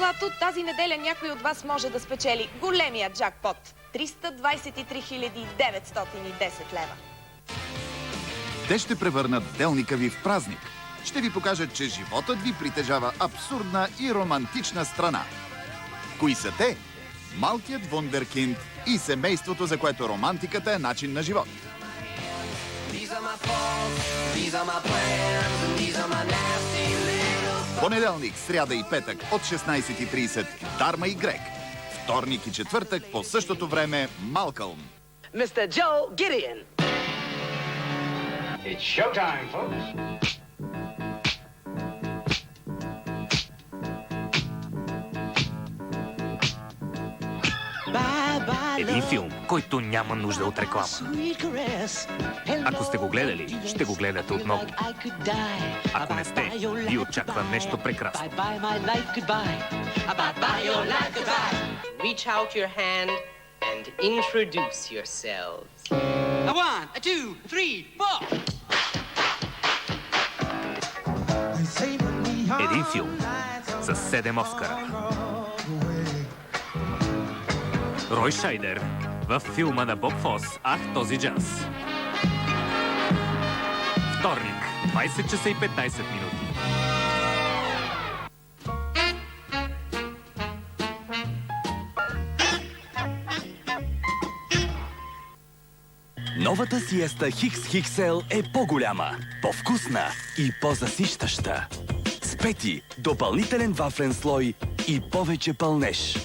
злато, тази неделя някой от вас може да спечели големия джакпот – 323 910 лева. Те ще превърнат делника ви в празник. Ще ви покажат, че животът ви притежава абсурдна и романтична страна. Кои са те? Малкият вундеркинд и семейството, за което романтиката е начин на живот. Понеделник, сряда и петък от 16:30 Дарма и Грег. Вторник и четвъртък по същото време Малкълм. Mr. Joe Gideon. It's showtime, folks. Един филм, който няма нужда от реклама. Ако сте го гледали, ще го гледате отново. Ако не сте, ви очаква нещо прекрасно. Reach out your hand and introduce yourselves. A 1, a 2, 3, 4. Един филм с 7 Оскара. Рой Шайдер в филма на Боб Фос «Ах, този джаз». Вторник, 20 часа и 15 минути. Новата сиеста Хикс XL е по-голяма, по-вкусна и по-засищаща. С 5 допълнителен вафлен слой и повече пълнеж.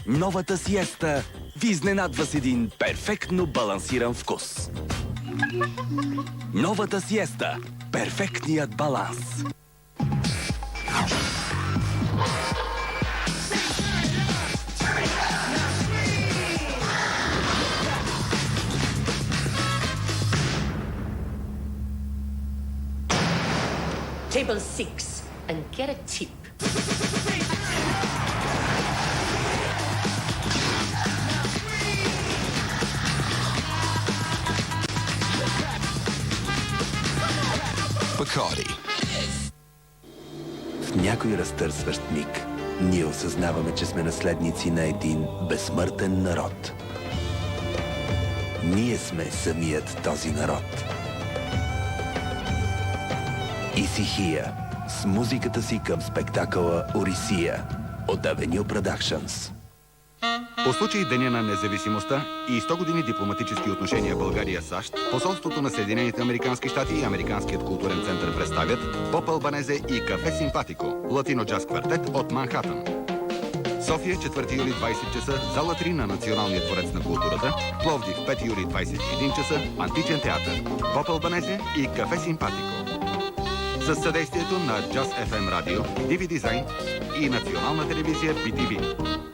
Новата сиеста ви изненадва с един перфектно балансиран вкус. Новата сиеста – перфектният баланс. Table 6 and get a tip. Bacardi. В някой разтърсващ миг ние осъзнаваме, че сме наследници на един безсмъртен народ. Ние сме самият този народ. Исихия с музиката си към спектакъла Орисия от Avenue Productions. По случай Деня на независимостта и 100 години дипломатически отношения България-САЩ, посолството на Съединените американски щати и Американският културен център представят Поп Албанезе и Кафе Симпатико, латино джаз квартет от Манхатън. София, 4 юли 20 часа, зала 3 на Националния дворец на културата, Пловдив, 5 юли 21 часа, Античен театър, Поп Албанезе и Кафе Симпатико. С съдействието на Jazz FM Radio, DV Design и Национална телевизия BTV.